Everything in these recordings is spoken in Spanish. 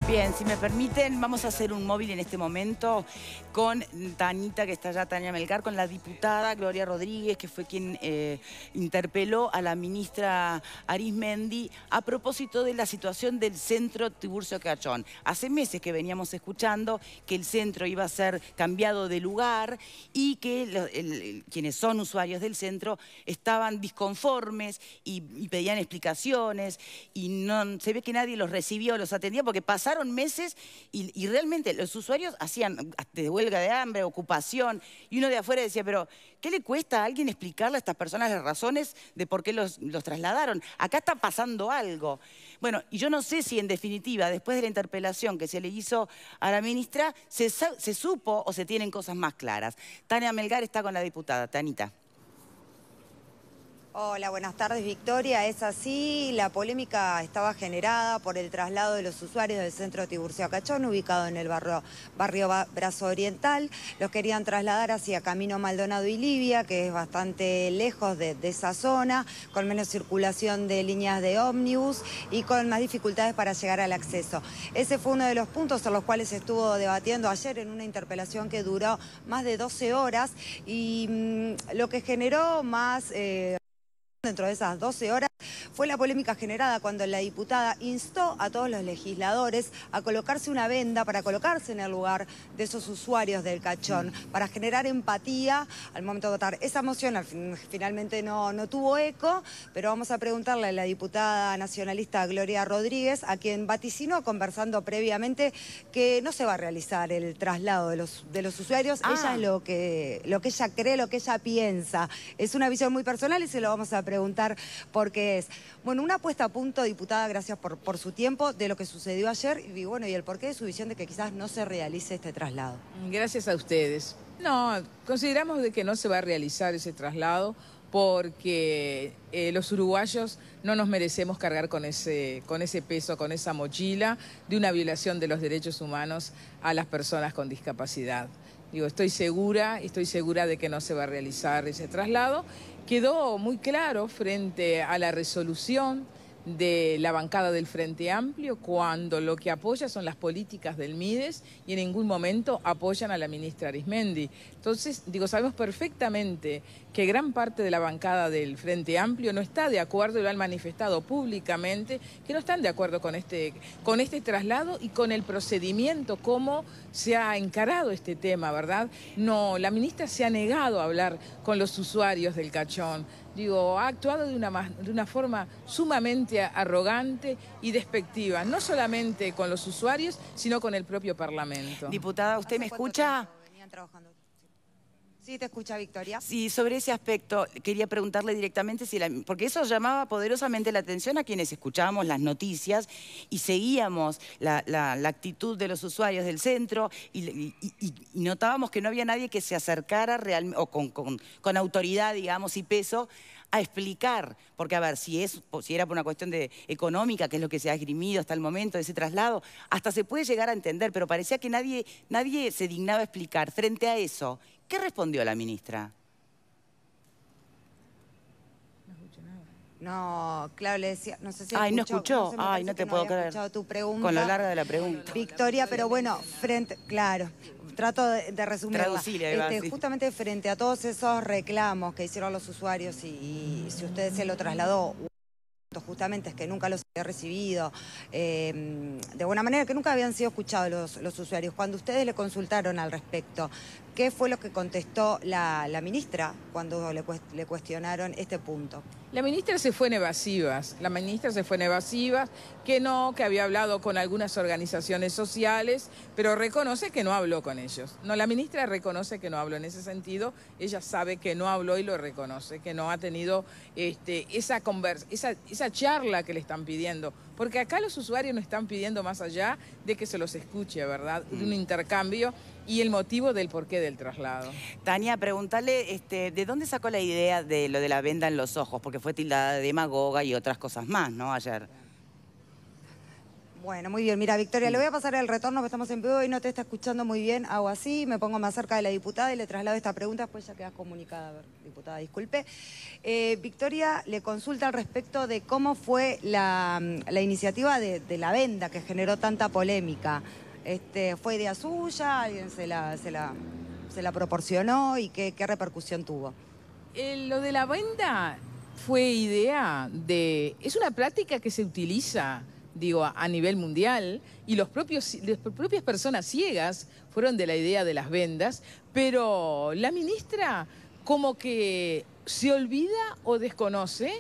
Bien, si me permiten, vamos a hacer un móvil en este momento con Tanita, que está allá, Tania Melgar, con la diputada Gloria Rodríguez, que fue quien interpeló a la ministra Arismendi a propósito de la situación del centro Tiburcio Cachón. Hace meses que veníamos escuchando que el centro iba a ser cambiado de lugar y que quienes son usuarios del centro estaban disconformes y pedían explicaciones y no se ve que nadie los recibió, los atendía, porque pasaron meses y realmente los usuarios hacían de huelga de hambre, ocupación, y uno de afuera decía, pero ¿qué le cuesta a alguien explicarle a estas personas las razones de por qué los trasladaron? Acá está pasando algo. Bueno, y yo no sé si en definitiva, después de la interpelación que se le hizo a la ministra, se supo o se tienen cosas más claras. Tania Melgar está con la diputada. Tanita. Hola, buenas tardes, Victoria. Es así, la polémica estaba generada por el traslado de los usuarios del centro Tiburcio Cachón, ubicado en el barrio Brazo Oriental. Los querían trasladar hacia Camino Maldonado y Livia, que es bastante lejos de esa zona, con menos circulación de líneas de ómnibus y con más dificultades para llegar al acceso. Ese fue uno de los puntos en los cuales se estuvo debatiendo ayer en una interpelación que duró más de 12 horas y lo que generó más... dentro de esas 12 horas fue la polémica generada cuando la diputada instó a todos los legisladores a colocarse una venda para colocarse en el lugar de esos usuarios del Cachón, para generar empatía al momento de votar. Esa moción finalmente no tuvo eco, pero vamos a preguntarle a la diputada nacionalista Gloria Rodríguez, a quien vaticinó conversando previamente que no se va a realizar el traslado de los usuarios. Ella es lo que ella cree, lo que ella piensa. Es una visión muy personal y se lo vamos a preguntar por qué es. Bueno, una puesta a punto, diputada, gracias por su tiempo, de lo que sucedió ayer y bueno, y el porqué de su visión de que quizás no se realice este traslado. Gracias a ustedes. No, consideramos de que no se va a realizar ese traslado porque los uruguayos no nos merecemos cargar con ese peso, con esa mochila de una violación de los derechos humanos a las personas con discapacidad. Digo, estoy segura de que no se va a realizar ese traslado. Quedó muy claro frente a la resolución de la bancada del Frente Amplio cuando lo que apoya son las políticas del MIDES y en ningún momento apoyan a la ministra Arismendi. Entonces, digo, sabemos perfectamente que gran parte de la bancada del Frente Amplio no está de acuerdo y lo han manifestado públicamente, que no están de acuerdo con este traslado y con el procedimiento, cómo se ha encarado este tema, ¿verdad? No, la ministra se ha negado a hablar con los usuarios del Cachón. Digo, ha actuado de una forma sumamente arrogante y despectiva, no solamente con los usuarios, sino con el propio Parlamento. Diputada, ¿usted me escucha? Venían trabajando. Sí, te escucha, Victoria. Sí, sobre ese aspecto quería preguntarle directamente porque eso llamaba poderosamente la atención a quienes escuchábamos las noticias y seguíamos la actitud de los usuarios del centro y notábamos que no había nadie que se acercara realmente, o con autoridad, digamos, y peso, a explicar, porque a ver, si era por una cuestión económica, que es lo que se ha esgrimido hasta el momento de ese traslado, hasta se puede llegar a entender, pero parecía que nadie se dignaba a explicar. Frente a eso, ¿qué respondió la ministra? No, claro, le decía, no sé si Ay, escuchó, ¿no escuchó? Ay, no te puedo creer. Tu pregunta, con lo larga de la pregunta. Victoria, pero bueno, claro, trato de resumirla. Justamente frente a todos esos reclamos que hicieron los usuarios y si usted se lo trasladó, justamente es que nunca los había recibido de buena manera, que nunca habían sido escuchados los usuarios. Cuando ustedes le consultaron al respecto, ¿qué fue lo que contestó la ministra cuando le cuestionaron este punto? La ministra se fue en evasivas, que había hablado con algunas organizaciones sociales, pero reconoce que no habló con ellos. No, la ministra reconoce que no habló en ese sentido, ella sabe que no habló y lo reconoce, que no ha tenido esa charla que le están pidiendo, porque acá los usuarios no están pidiendo más allá de que se los escuche, ¿verdad? De un intercambio y el motivo del porqué del traslado. Tania, pregúntale, ¿de dónde sacó la idea de lo de la venda en los ojos? Porque fue tildada de demagoga y otras cosas más, ¿no? Ayer. Bueno, muy bien. Mira, Victoria, le voy a pasar el retorno, que estamos en vivo y no te está escuchando muy bien. Hago así, me pongo más cerca de la diputada y le traslado esta pregunta, después ya quedas comunicada. A ver, diputada, disculpe. Victoria le consulta al respecto de cómo fue la iniciativa de la venda que generó tanta polémica. ¿Fue idea suya? ¿Alguien se la proporcionó? ¿Y qué repercusión tuvo? Lo de la venda fue idea de... Es una práctica que se utiliza, digo, a nivel mundial, y las propias personas ciegas fueron de la idea de las vendas, pero la ministra como que se olvida o desconoce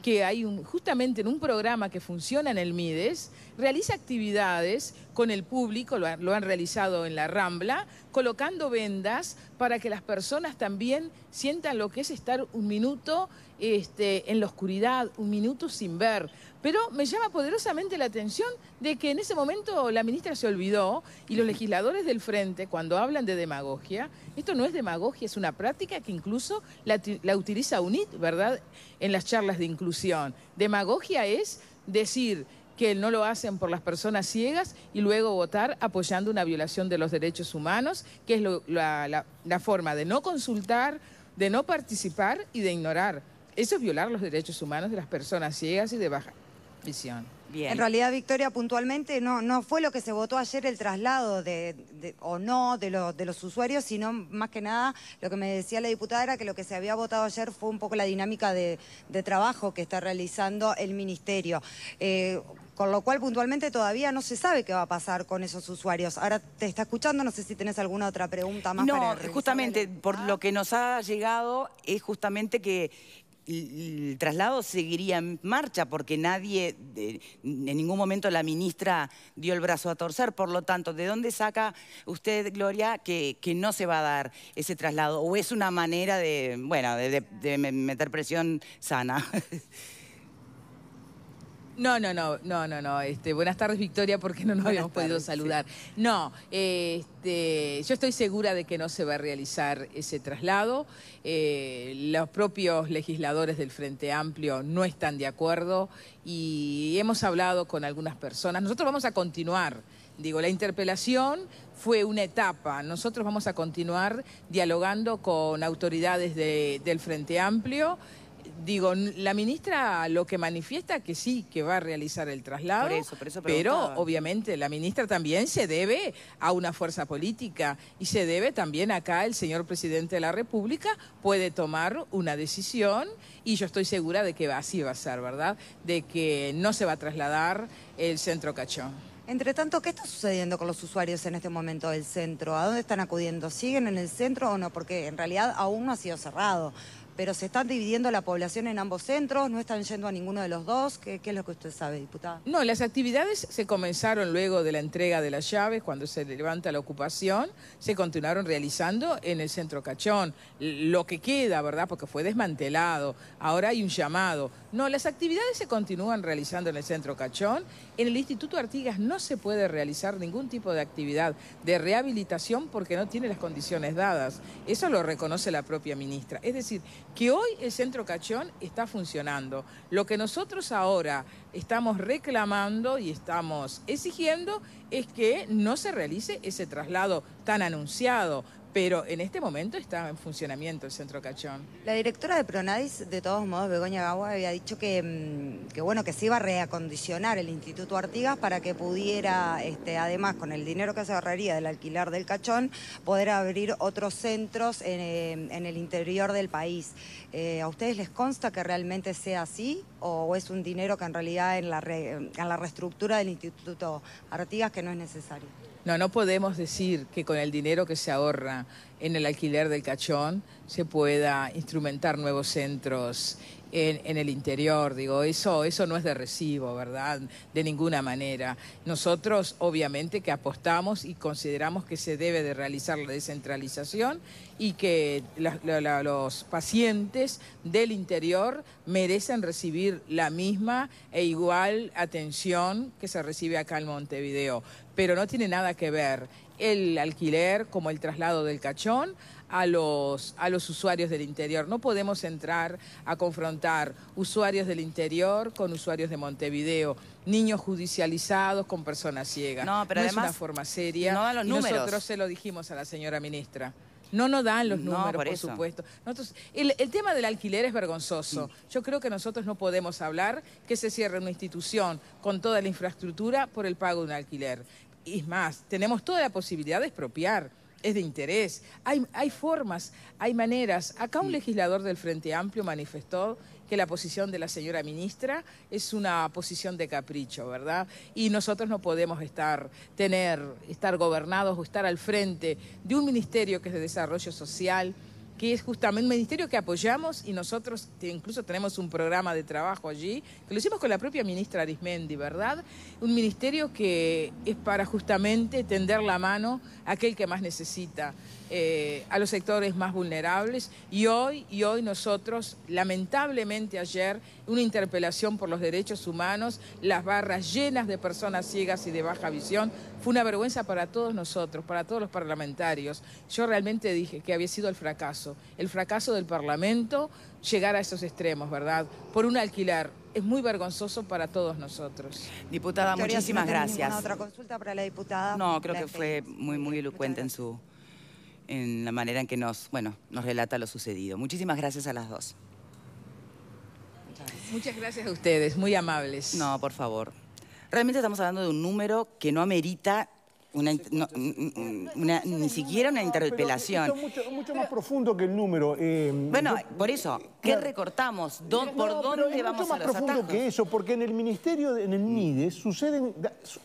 que hay justamente en un programa que funciona en el Mides, realiza actividades con el público, lo han realizado en la Rambla, colocando vendas para que las personas también sientan lo que es estar un minuto en la oscuridad, un minuto sin ver. Pero me llama poderosamente la atención de que en ese momento la ministra se olvidó y los legisladores del Frente, cuando hablan de demagogia, esto no es demagogia, es una práctica que incluso la utiliza UNIT, ¿verdad?, en las charlas de inclusión. Demagogia es decir que no lo hacen por las personas ciegas y luego votar apoyando una violación de los derechos humanos, que es la forma de no consultar, de no participar y de ignorar. Eso es violar los derechos humanos de las personas ciegas y de baja visión. Bien. En realidad, Victoria, puntualmente no fue lo que se votó ayer el traslado de los usuarios, sino más que nada lo que me decía la diputada era que lo que se había votado ayer fue un poco la dinámica de trabajo que está realizando el ministerio. Con lo cual, puntualmente, todavía no se sabe qué va a pasar con esos usuarios. Ahora te está escuchando, no sé si tenés alguna otra pregunta más. No, justamente, por lo que nos ha llegado es justamente que el traslado seguiría en marcha porque nadie, en ningún momento la ministra dio el brazo a torcer. Por lo tanto, ¿de dónde saca usted, Gloria, que no se va a dar ese traslado? ¿O es una manera de meter presión sana? No. Buenas tardes, Victoria, porque no nos habíamos podido saludar. Sí. No, yo estoy segura de que no se va a realizar ese traslado. Los propios legisladores del Frente Amplio no están de acuerdo y hemos hablado con algunas personas. Nosotros vamos a continuar. Digo, la interpelación fue una etapa. Nosotros vamos a continuar dialogando con autoridades del Frente Amplio. Digo, la ministra lo que manifiesta que sí, que va a realizar el traslado, por eso pero obviamente la ministra también se debe a una fuerza política y se debe también acá el señor presidente de la República puede tomar una decisión y yo estoy segura de que así va a ser, ¿verdad? De que no se va a trasladar el Centro Cachón. Entre tanto, ¿qué está sucediendo con los usuarios en este momento del centro? ¿A dónde están acudiendo? ¿Siguen en el centro o no? Porque en realidad aún no ha sido cerrado. Pero se están dividiendo la población en ambos centros, no están yendo a ninguno de los dos. ¿Qué es lo que usted sabe, diputada? No, las actividades se comenzaron luego de la entrega de las llaves, cuando se levanta la ocupación, se continuaron realizando en el Centro Cachón. Lo que queda, ¿verdad?, porque fue desmantelado, ahora hay un llamado. No, las actividades se continúan realizando en el Centro Cachón. En el Instituto Artigas no se puede realizar ningún tipo de actividad de rehabilitación porque no tiene las condiciones dadas. Eso lo reconoce la propia ministra. Es decir, que hoy el Centro Cachón está funcionando. Lo que nosotros ahora estamos reclamando y estamos exigiendo es que no se realice ese traslado tan anunciado, pero en este momento está en funcionamiento el Centro Cachón. La directora de Pronadis, de todos modos, Begoña Gagua, había dicho que se iba a reacondicionar el Instituto Artigas para que pudiera, además, con el dinero que se ahorraría del alquiler del Cachón, poder abrir otros centros en el interior del país. ¿A ustedes les consta que realmente sea así o es un dinero que en realidad en la reestructura del Instituto Artigas que no es necesario? No podemos decir que con el dinero que se ahorra en el alquiler del Cachón se pueda instrumentar nuevos centros en el interior. Digo, eso no es de recibo, ¿verdad? De ninguna manera. Nosotros, obviamente, que apostamos y consideramos que se debe de realizar la descentralización y que los pacientes del interior merecen recibir la misma e igual atención que se recibe acá en Montevideo. pero no tiene nada que ver el alquiler como el traslado del Cachón a los usuarios del interior. No podemos entrar a confrontar usuarios del interior con usuarios de Montevideo, niños judicializados con personas ciegas. No, pero además es una forma seria. no dan los números. Nosotros se lo dijimos a la señora ministra. No nos dan los números, por supuesto. El tema del alquiler es vergonzoso. Yo creo que nosotros no podemos hablar que se cierre una institución con toda la infraestructura por el pago de un alquiler. Y es más, tenemos toda la posibilidad de expropiar. Es de interés. Hay formas, hay maneras. Acá un legislador del Frente Amplio manifestó que la posición de la señora ministra es una posición de capricho, ¿verdad? Y nosotros no podemos estar gobernados o estar al frente de un ministerio que es de desarrollo social, que es justamente un ministerio que apoyamos, y nosotros incluso tenemos un programa de trabajo allí, que lo hicimos con la propia ministra Arismendi, ¿verdad? Un ministerio que es para justamente tender la mano a aquel que más necesita, a los sectores más vulnerables, y hoy nosotros, lamentablemente ayer, una interpelación por los derechos humanos, las barras llenas de personas ciegas y de baja visión, fue una vergüenza para todos nosotros, para todos los parlamentarios. Yo realmente dije que había sido el fracaso del Parlamento llegar a esos extremos, ¿verdad? Por un alquiler. Es muy vergonzoso para todos nosotros. Diputada, Victoria, muchísimas si no tenés gracias. ¿Ninguna otra consulta para la diputada? No, creo que fue muy elocuente en la manera en que nos relata lo sucedido. Muchísimas gracias a las dos. Muchas gracias a ustedes, muy amables. No, por favor. Realmente estamos hablando de un número que no amerita ni siquiera una interpelación. Esto es mucho más profundo que el número. Bueno, por eso, ¿qué recortamos? ¿Por dónde vamos a los atajos? Es mucho más profundo que eso, porque en el Ministerio, en el MIDES, suceden,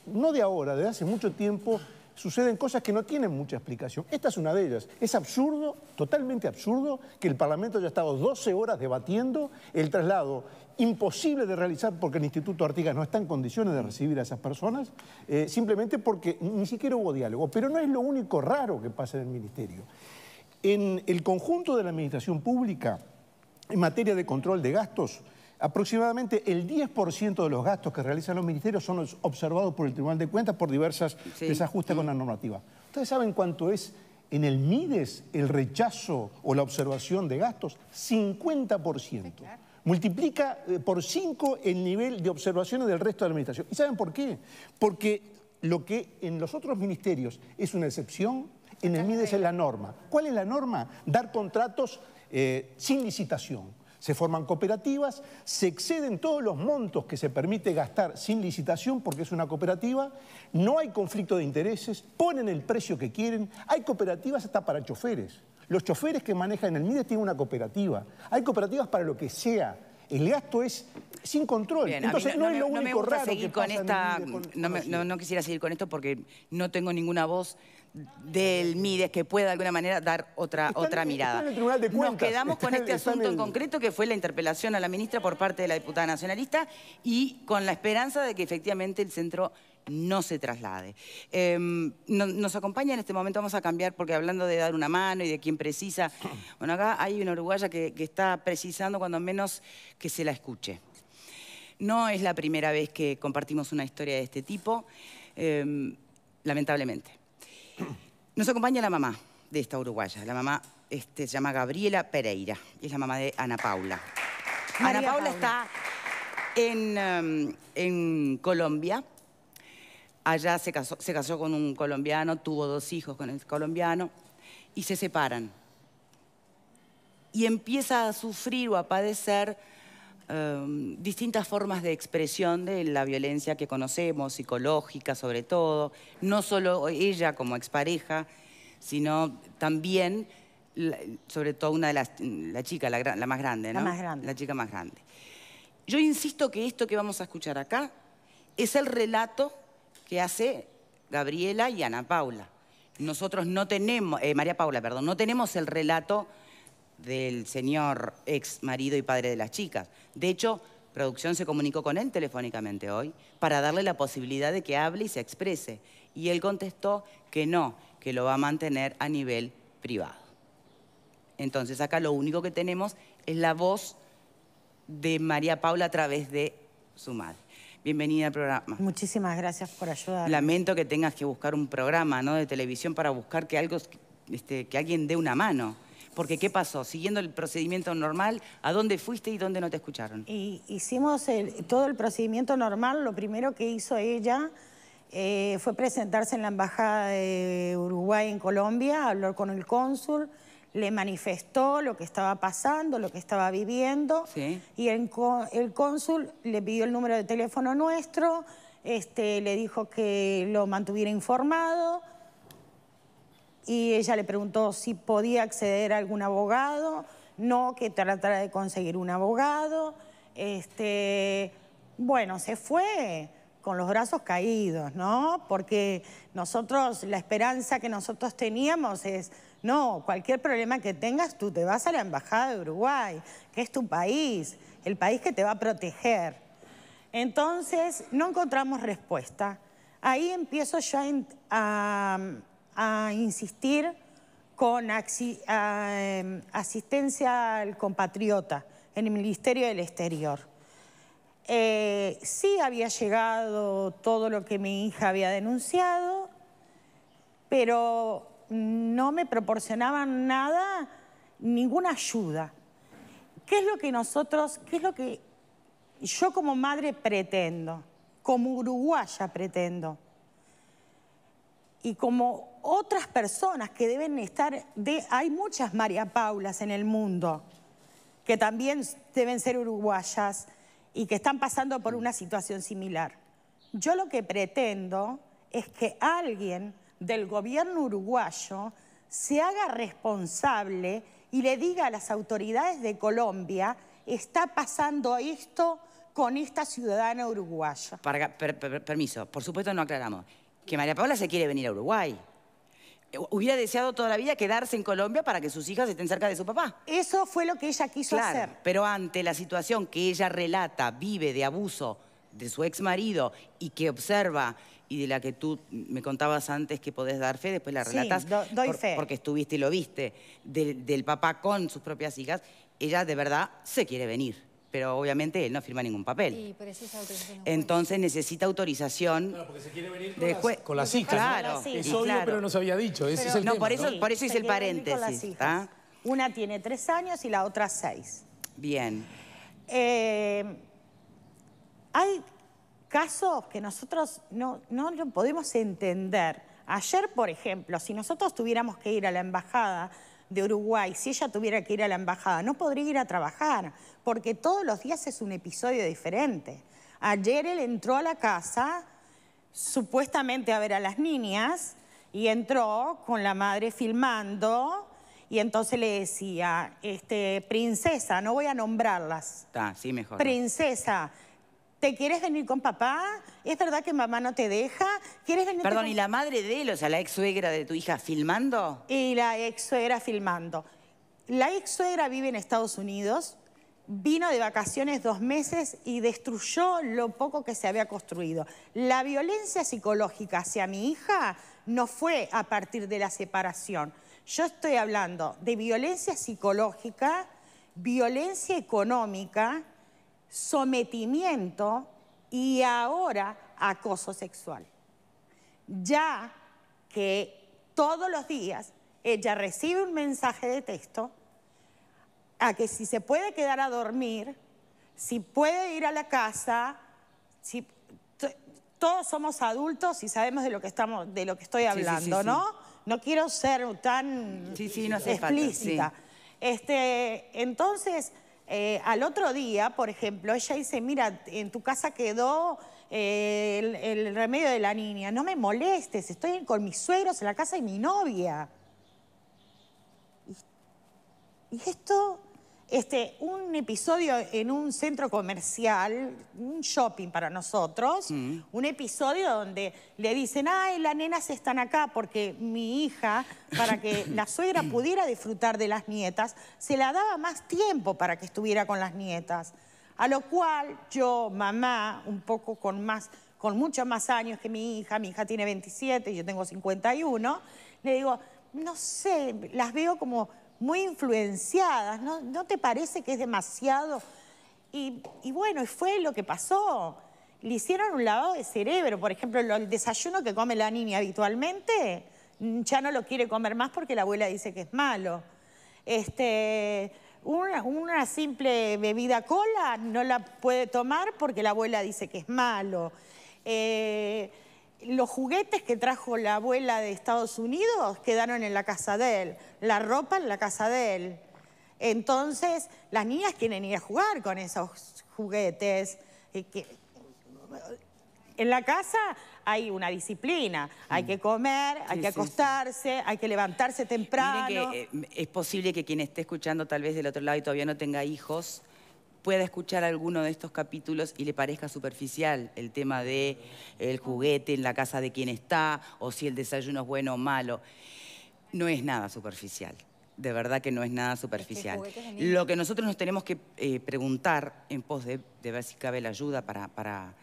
no de ahora, de hace mucho tiempo, suceden cosas que no tienen mucha explicación. Esta es una de ellas. Es absurdo, totalmente absurdo, que el Parlamento haya estado 12 horas debatiendo el traslado imposible de realizar porque el Instituto Artigas no está en condiciones de recibir a esas personas, simplemente porque ni siquiera hubo diálogo. Pero no es lo único raro que pasa en el Ministerio. En el conjunto de la administración pública, en materia de control de gastos, aproximadamente el 10% de los gastos que realizan los ministerios son observados por el Tribunal de Cuentas por diversas desajustes con la normativa. ¿Ustedes saben cuánto es en el MIDES el rechazo o la observación de gastos? 50%. Multiplica por 5 el nivel de observaciones del resto de la administración. ¿Y saben por qué? Porque lo que en los otros ministerios es una excepción, en el MIDES es la norma. ¿Cuál es la norma? Dar contratos sin licitación. Se forman cooperativas, se exceden todos los montos que se permite gastar sin licitación porque es una cooperativa, no hay conflicto de intereses, ponen el precio que quieren, hay cooperativas hasta para choferes. Los choferes que manejan el MIDES tienen una cooperativa, hay cooperativas para lo que sea. El gasto es sin control. Bien, entonces no es lo me único gusta raro seguir que con pasa esta. en el MIDES No quisiera seguir con esto porque no tengo ninguna voz del MIDES que pueda de alguna manera dar otra mirada. Está en el Tribunal de Cuentas. Nos quedamos con este asunto en el... concreto, que fue la interpelación a la ministra por parte de la diputada nacionalista, y con la esperanza de que efectivamente el centro no se traslade. Nos acompaña en este momento, vamos a cambiar, porque hablando de dar una mano y de quién precisa, bueno, acá hay una uruguaya que está precisando cuando menos que se la escuche. No es la primera vez que compartimos una historia de este tipo, lamentablemente. Nos acompaña la mamá de esta uruguaya. La mamá se llama Gabriela Pereira y es la mamá de Ana Paula. Ana Paula está en Colombia. Allá se casó con un colombiano, tuvo 2 hijos con el colombiano y se separan. Y empieza a sufrir o a padecer distintas formas de expresión de la violencia que conocemos, psicológica sobre todo, no solo ella como expareja, sino también, sobre todo la chica, la más grande, ¿no? La más grande. La chica más grande. Yo insisto que esto que vamos a escuchar acá es el relato que hace Gabriela y Ana Paula. Nosotros no tenemos, María Paula, perdón, no tenemos el relato del señor ex marido y padre de las chicas. De hecho, producción se comunicó con él telefónicamente hoy para darle la posibilidad de que hable y se exprese. Y él contestó que no, que lo va a mantener a nivel privado. Entonces acá lo único que tenemos es la voz de María Paula a través de su madre. Bienvenida al programa. Muchísimas gracias por ayudar. Lamento que tengas que buscar un programa, ¿no?, de televisión para buscar que alguien dé una mano. Porque, ¿qué pasó? Siguiendo el procedimiento normal, ¿a dónde fuiste y dónde no te escucharon? Hicimos todo el procedimiento normal. Lo primero que hizo ella fue presentarse en la Embajada de Uruguay en Colombia, hablar con el cónsul, le manifestó lo que estaba pasando, lo que estaba viviendo, ¿sí? Y el cónsul le pidió el número de teléfono nuestro, le dijo que lo mantuviera informado, y ella le preguntó si podía acceder a algún abogado, no, que tratara de conseguir un abogado. Bueno, se fue con los brazos caídos, ¿no? Porque nosotros, la esperanza que nosotros teníamos es, no, cualquier problema que tengas, tú te vas a la Embajada de Uruguay, que es tu país, el país que te va a proteger. Entonces, no encontramos respuesta. Ahí empiezo yo a insistir con asistencia al compatriota en el Ministerio del Exterior. Sí había llegado todo lo que mi hija había denunciado, pero no me proporcionaban nada, ninguna ayuda. ¿Qué es lo que yo como madre pretendo, como uruguaya pretendo? Y como otras personas que deben estar, hay muchas María Paulas en el mundo que también deben ser uruguayas y que están pasando por una situación similar. Yo lo que pretendo es que alguien del gobierno uruguayo se haga responsable y le diga a las autoridades de Colombia, está pasando esto con esta ciudadana uruguaya. Permiso, por supuesto no aclaramos. Que María Paula se quiere venir a Uruguay. Hubiera deseado toda la vida quedarse en Colombia para que sus hijas estén cerca de su papá. Eso fue lo que ella quiso hacer. Pero ante la situación que ella relata, vive de abuso de su ex marido y que observa y de la que tú me contabas antes que podés dar fe, después la relatas, sí, doy fe. Porque estuviste y lo viste, del papá con sus propias hijas, ella de verdad se quiere venir. Pero obviamente él no firma ningún papel. Y precisa autorización. Entonces necesita autorización. Claro, porque se quiere venir con las hijas. Claro. ¿No? Es obvio, pero no se había dicho. Ese es el tema, por eso hice el paréntesis. ¿Está? Una tiene 3 años y la otra 6. Bien. Hay casos que nosotros no lo podemos entender. Ayer, por ejemplo, si nosotros tuviéramos que ir a la embajada de Uruguay, si ella tuviera que ir a la embajada, no podría ir a trabajar, porque todos los días es un episodio diferente. Ayer él entró a la casa, supuestamente a ver a las niñas, y entró con la madre filmando, y entonces le decía, princesa, no voy a nombrarlas. Sí, mejor. Princesa, ¿te quieres venir con papá? ¿Es verdad que mamá no te deja? ¿Quieres venir? Perdón, ¿y la madre de él, o sea, la ex suegra de tu hija, filmando? Y la ex suegra filmando. La ex suegra vive en Estados Unidos, vino de vacaciones 2 meses y destruyó lo poco que se había construido. La violencia psicológica hacia mi hija no fue a partir de la separación. Yo estoy hablando de violencia psicológica, violencia económica, sometimiento y ahora acoso sexual. Ya que todos los días ella recibe un mensaje de texto a que si se puede quedar a dormir, si puede ir a la casa, si todos somos adultos y sabemos de lo que estoy hablando, sí. ¿No? No quiero ser tan no explícita. Sí. Entonces, al otro día, por ejemplo, ella dice, mira, en tu casa quedó el remedio de la niña. No me molestes, estoy con mis suegros en la casa de mi novia. Y esto, un episodio en un centro comercial, un shopping para nosotros, un episodio donde le dicen, ay, las nenas están acá porque mi hija, para que la suegra pudiera disfrutar de las nietas, se la daba más tiempo para que estuviera con las nietas. A lo cual yo, mamá, un poco con muchos más años que mi hija tiene 27 y yo tengo 51, le digo, no sé, las veo como muy influenciadas, ¿no te parece que es demasiado? Y bueno, fue lo que pasó. le hicieron un lavado de cerebro. Por ejemplo, el desayuno que come la niña habitualmente, ya no lo quiere comer más porque la abuela dice que es malo. Una simple bebida cola no la puede tomar porque la abuela dice que es malo. Los juguetes que trajo la abuela de Estados Unidos quedaron en la casa de él. La ropa en la casa de él. Entonces, las niñas quieren ir a jugar con esos juguetes. En la casa hay una disciplina. Hay que comer, hay que acostarse, hay que levantarse temprano. Miren que es posible que quien esté escuchando tal vez del otro lado y todavía no tenga hijos pueda escuchar alguno de estos capítulos y le parezca superficial el tema de el juguete en la casa de quien está o si el desayuno es bueno o malo. No es nada superficial. De verdad que no es nada superficial. Lo que nosotros nos tenemos que preguntar en pos de ver si cabe la ayuda para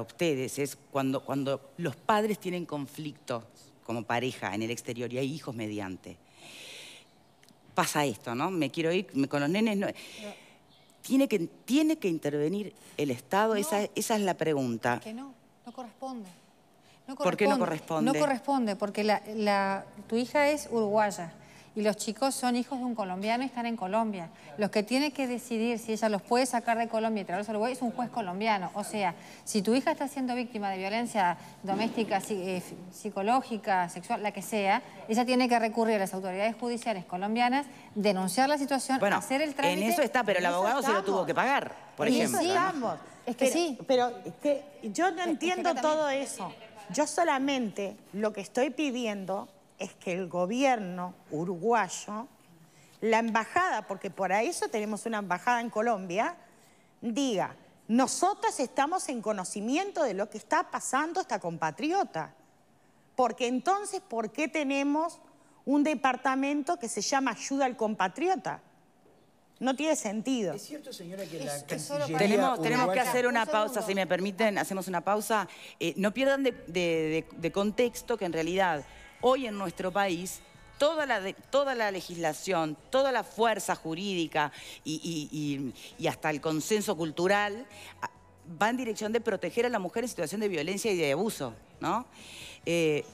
ustedes es cuando los padres tienen conflictos como pareja en el exterior y hay hijos mediante. Pasa esto, ¿no? Me quiero ir con los nenes. No. ¿Tiene que intervenir el Estado? No. Esa es la pregunta. Que no corresponde. ¿Por qué no corresponde? No corresponde porque tu hija es uruguaya y los chicos son hijos de un colombiano y están en Colombia. Los que tiene que decidir si ella los puede sacar de Colombia y traerlos a Uruguay es un juez colombiano. O sea, si tu hija está siendo víctima de violencia doméstica, psicológica, sexual, la que sea, ella tiene que recurrir a las autoridades judiciales colombianas, denunciar la situación, hacer el trámite. En eso está, pero el abogado se lo tuvo que pagar, por ejemplo. En eso estamos. Es que sí. Pero es que yo no entiendo todo eso. Yo solamente lo que estoy pidiendo es que el gobierno uruguayo, la embajada, porque por eso tenemos una embajada en Colombia, diga, nosotros estamos en conocimiento de lo que está pasando esta compatriota. Porque entonces, ¿por qué tenemos un departamento que se llama Ayuda al Compatriota? No tiene sentido. ¿Es cierto, señora, que la Cancillería Tenemos que hacer una pausa, si me permiten, hacemos una pausa. No pierdan de contexto que en realidad hoy en nuestro país toda la legislación, toda la fuerza jurídica y hasta el consenso cultural va en dirección de proteger a la mujer en situación de violencia y de abuso, ¿no? ¿Qué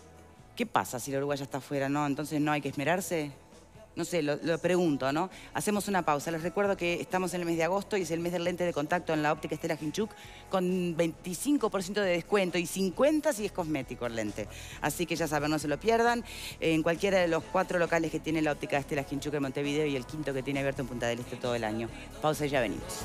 pasa si la uruguaya está afuera, no? Entonces no hay que esmerarse. No sé, lo pregunto, ¿no? Hacemos una pausa. Les recuerdo que estamos en el mes de agosto y es el mes del lente de contacto en la óptica Estela Ginchuk con 25% de descuento y 50% si es cosmético el lente. Así que ya saben, no se lo pierdan. En cualquiera de los 4 locales que tiene la óptica Estela Ginchuk en Montevideo y el 5.º que tiene abierto en Punta del Este todo el año. Pausa y ya venimos.